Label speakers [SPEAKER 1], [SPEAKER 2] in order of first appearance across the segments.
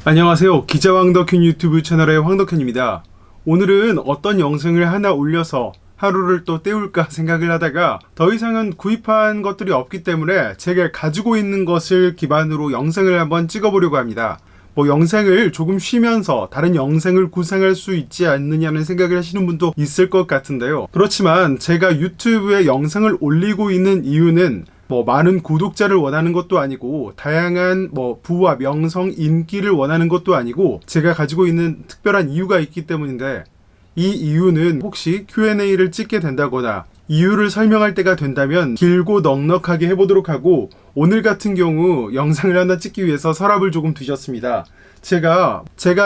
[SPEAKER 1] 안녕하세요. 기자 황덕현 유튜브 채널의 황덕현입니다. 오늘은 어떤 영상을 하나 올려서 하루를 또 때울까 생각을 하다가 더 이상은 구입한 것들이 없기 때문에 제가 가지고 있는 것을 기반으로 영상을 한번 찍어보려고 합니다. 영상을 조금 쉬면서 다른 영상을 구상할 수 있지 않느냐는 생각을 하시는 분도 있을 것 같은데요. 그렇지만 제가 유튜브에 영상을 올리고 있는 이유는 많은 구독자를 원하는 것도 아니고 다양한 부와 명성, 인기를 원하는 것도 아니고 제가 가지고 있는 특별한 이유가 있기 때문인데, 이 이유는 혹시 Q&A를 찍게 된다거나 이유를 설명할 때가 된다면 길고 넉넉하게 해보도록 하고, 오늘 같은 경우 영상을 하나 찍기 위해서 서랍을 조금 뒤졌습니다. 제가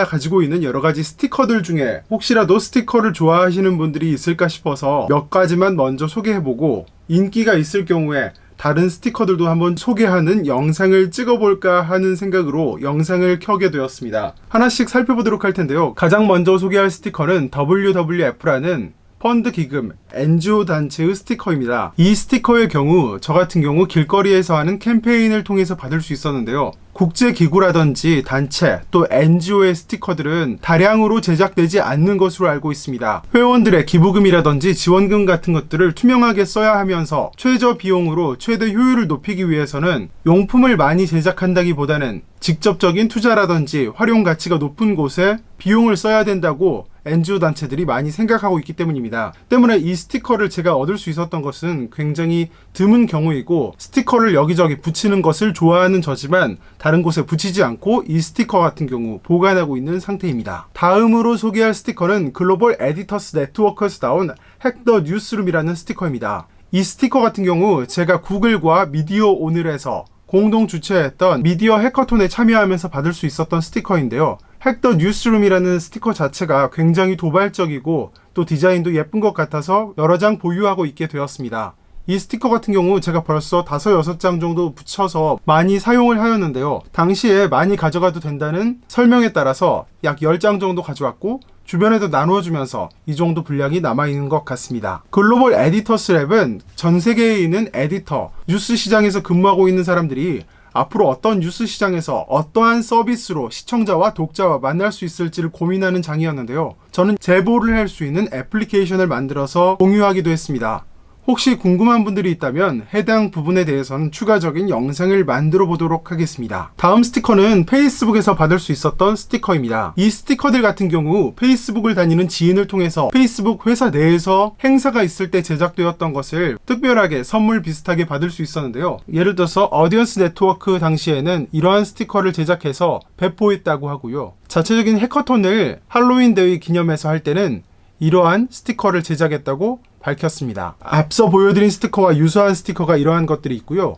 [SPEAKER 1] 가지고 있는 여러 가지 스티커들 중에 혹시라도 스티커를 좋아하시는 분들이 있을까 싶어서 몇 가지만 먼저 소개해보고, 인기가 있을 경우에 다른 스티커들도 한번 소개하는 영상을 찍어볼까 하는 생각으로 영상을 켜게 되었습니다. 하나씩 살펴보도록 할 텐데요. 가장 먼저 소개할 스티커는 WWF라는 펀드 기금 NGO 단체의 스티커입니다. 이 스티커의 경우 저 같은 경우 길거리에서 하는 캠페인을 통해서 받을 수 있었는데요. 국제기구라든지 단체 또 NGO의 스티커들은 다량으로 제작되지 않는 것으로 알고 있습니다. 회원들의 기부금이라든지 지원금 같은 것들을 투명하게 써야 하면서 최저 비용으로 최대 효율을 높이기 위해서는 용품을 많이 제작한다기보다는 직접적인 투자라든지 활용 가치가 높은 곳에 비용을 써야 된다고 NGO 단체들이 많이 생각하고 있기 때문입니다. 때문에 이 스티커를 제가 얻을 수 있었던 것은 굉장히 드문 경우이고, 스티커를 여기저기 붙이는 것을 좋아하는 저지만 다른 곳에 붙이지 않고 이 스티커 같은 경우 보관하고 있는 상태입니다. 다음으로 소개할 스티커는 글로벌 에디터스 네트워크에서 나온 핵 더 뉴스룸이라는 스티커입니다. 이 스티커 같은 경우 제가 구글과 미디어 오늘에서 공동 주최했던 미디어 해커톤에 참여하면서 받을 수 있었던 스티커인데요. 핵 더 뉴스룸이라는 스티커 자체가 굉장히 도발적이고 또 디자인도 예쁜 것 같아서 여러 장 보유하고 있게 되었습니다. 이 스티커 같은 경우 제가 벌써 5-6장 정도 붙여서 많이 사용을 하였는데요. 당시에 많이 가져가도 된다는 설명에 따라서 약 10장 정도 가져왔고 주변에도 나누어주면서 이 정도 분량이 남아있는 것 같습니다. 글로벌 에디터스 랩은 전 세계에 있는 에디터, 뉴스 시장에서 근무하고 있는 사람들이 앞으로 어떤 뉴스 시장에서 어떠한 서비스로 시청자와 독자와 만날 수 있을지를 고민하는 장이었는데요. 저는 제보를 할 수 있는 애플리케이션을 만들어서 공유하기도 했습니다. 혹시 궁금한 분들이 있다면 해당 부분에 대해서는 추가적인 영상을 만들어 보도록 하겠습니다. 다음 스티커는 페이스북에서 받을 수 있었던 스티커입니다. 이 스티커들 같은 경우 페이스북을 다니는 지인을 통해서 페이스북 회사 내에서 행사가 있을 때 제작되었던 것을 특별하게 선물 비슷하게 받을 수 있었는데요. 예를 들어서 어디언스 네트워크 당시에는 이러한 스티커를 제작해서 배포했다고 하고요. 자체적인 해커톤을 할로윈 데이 기념해서 할 때는 이러한 스티커를 제작했다고 밝혔습니다. 앞서 보여드린 스티커와 유사한 스티커가 이러한 것들이 있고요.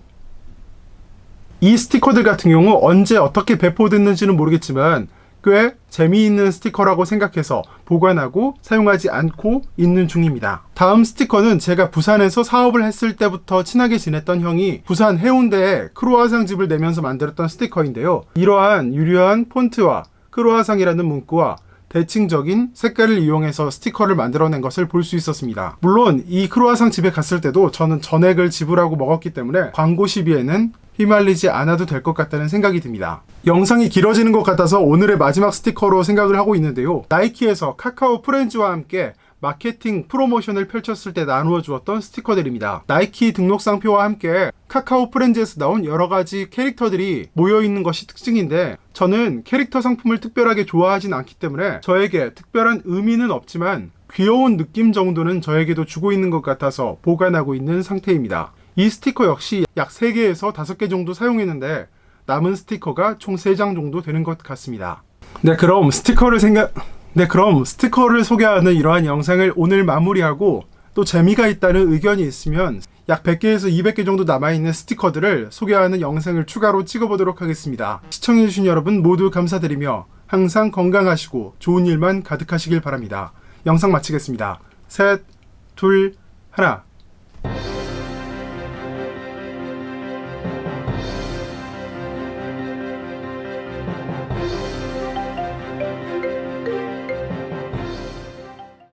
[SPEAKER 1] 이 스티커들 같은 경우 언제 어떻게 배포됐는지는 모르겠지만 꽤 재미있는 스티커라고 생각해서 보관하고 사용하지 않고 있는 중입니다. 다음 스티커는 제가 부산에서 사업을 했을 때부터 친하게 지냈던 형이 부산 해운대에 크로아상 집을 내면서 만들었던 스티커인데요. 이러한 유려한 폰트와 크로아상이라는 문구와 대칭적인 색깔을 이용해서 스티커를 만들어낸 것을 볼 수 있었습니다. 물론 이 크로아상 집에 갔을 때도 저는 전액을 지불하고 먹었기 때문에 광고 시비에는 휘말리지 않아도 될 것 같다는 생각이 듭니다. 영상이 길어지는 것 같아서 오늘의 마지막 스티커로 생각을 하고 있는데요. 나이키에서 카카오 프렌즈와 함께 마케팅 프로모션을 펼쳤을 때 나누어 주었던 스티커들입니다. 나이키 등록상표와 함께 카카오 프렌즈에서 나온 여러가지 캐릭터들이 모여있는 것이 특징인데, 저는 캐릭터 상품을 특별하게 좋아하진 않기 때문에 저에게 특별한 의미는 없지만 귀여운 느낌 정도는 저에게도 주고 있는 것 같아서 보관하고 있는 상태입니다. 이 스티커 역시 약 3개에서 5개 정도 사용했는데 남은 스티커가 총 3장 정도 되는 것 같습니다. 그럼 스티커를 소개하는 이러한 영상을 오늘 마무리하고, 또 재미가 있다는 의견이 있으면 약 100개에서 200개 정도 남아있는 스티커들을 소개하는 영상을 추가로 찍어보도록 하겠습니다. 시청해주신 여러분 모두 감사드리며 항상 건강하시고 좋은 일만 가득하시길 바랍니다. 영상 마치겠습니다. 셋, 둘, 하나.